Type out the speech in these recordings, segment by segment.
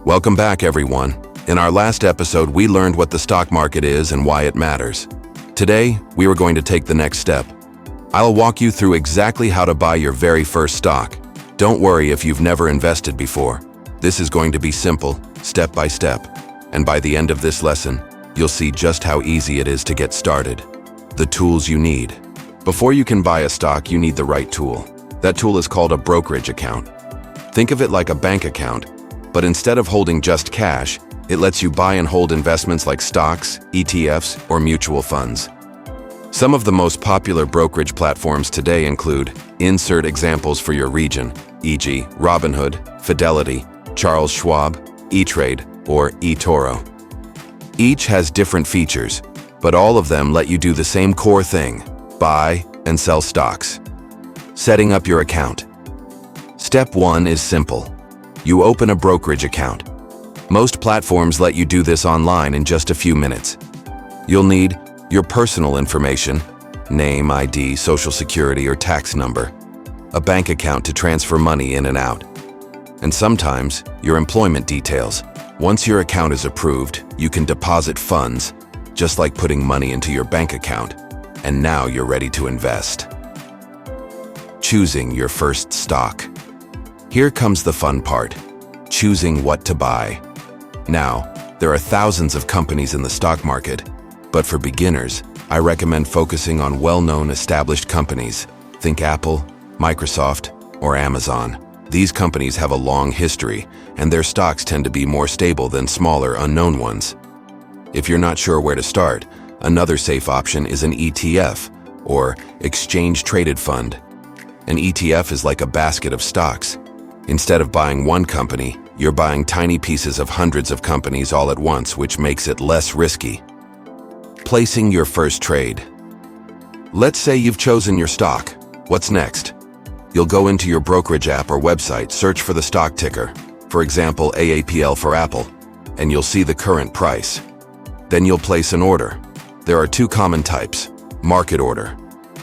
Welcome back, everyone. In our last episode, we learned what the stock market is and why it matters. Today, we are going to take the next step. I'll walk you through exactly how to buy your very first stock. Don't worry if you've never invested before. This is going to be simple, step by step. And by the end of this lesson, you'll see just how easy it is to get started. The tools you need. Before you can buy a stock, you need the right tool. That tool is called a brokerage account. Think of it like a bank account, but instead of holding just cash, it lets you buy and hold investments like stocks, ETFs, or mutual funds. Some of the most popular brokerage platforms today include insert examples for your region, e.g. Robinhood, Fidelity, Charles Schwab, E-Trade, or eToro. Each has different features, but all of them let you do the same core thing: buy and sell stocks. Setting up your account. Step 1 is simple. You open a brokerage account. Most platforms let you do this online in just a few minutes. You'll need your personal information, name, ID, social security, or tax number, a bank account to transfer money in and out, and sometimes your employment details. Once your account is approved, you can deposit funds, just like putting money into your bank account, and now you're ready to invest. Choosing your first stock. Here comes the fun part: choosing what to buy. Now, there are thousands of companies in the stock market, but for beginners, I recommend focusing on well-known established companies. Think Apple, Microsoft, or Amazon. These companies have a long history, and their stocks tend to be more stable than smaller, unknown ones. If you're not sure where to start, another safe option is an ETF, or exchange-traded fund. An ETF is like a basket of stocks. Instead of buying one company, you're buying tiny pieces of hundreds of companies all at once, which makes it less risky. Placing your first trade. Let's say you've chosen your stock. What's next? You'll go into your brokerage app or website, search for the stock ticker, for example AAPL for Apple, and you'll see the current price. Then you'll place an order. There are two common types. Market order.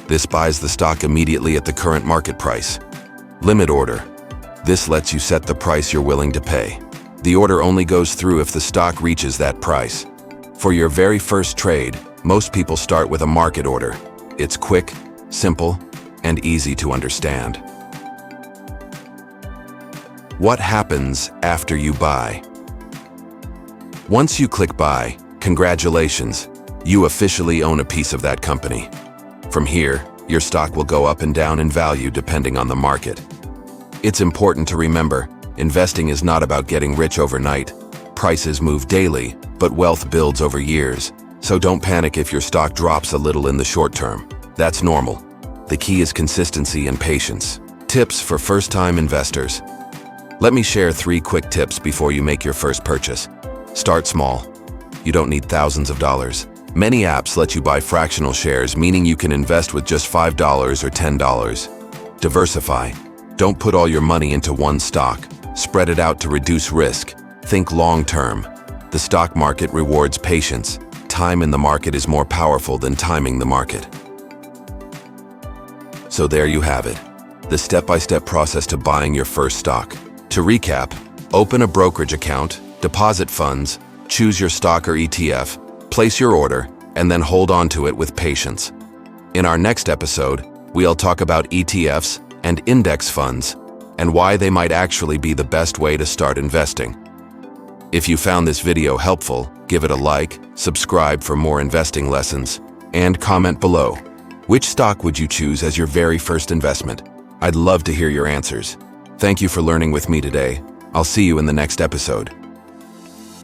This buys the stock immediately at the current market price. Limit order. This lets you set the price you're willing to pay. The order only goes through if the stock reaches that price. For your very first trade, most people start with a market order. It's quick, simple, and easy to understand. What happens after you buy? Once you click buy, congratulations, you officially own a piece of that company. From here, your stock will go up and down in value depending on the market. It's important to remember, investing is not about getting rich overnight. Prices move daily, but wealth builds over years. So don't panic if your stock drops a little in the short term. That's normal. The key is consistency and patience. Tips for first-time investors. Let me share 3 quick tips before you make your first purchase. Start small. You don't need thousands of dollars. Many apps let you buy fractional shares, meaning you can invest with just $5 or $10. Diversify. Don't put all your money into one stock. Spread it out to reduce risk. Think long-term. The stock market rewards patience. Time in the market is more powerful than timing the market. So there you have it, the step-by-step process to buying your first stock. To recap, open a brokerage account, deposit funds, choose your stock or ETF, place your order, and then hold on to it with patience. In our next episode, we'll talk about ETFs and index funds, and why they might actually be the best way to start investing. If you found this video helpful, give it a like, subscribe for more investing lessons, and comment below. Which stock would you choose as your very first investment? I'd love to hear your answers. Thank you for learning with me today. I'll see you in the next episode.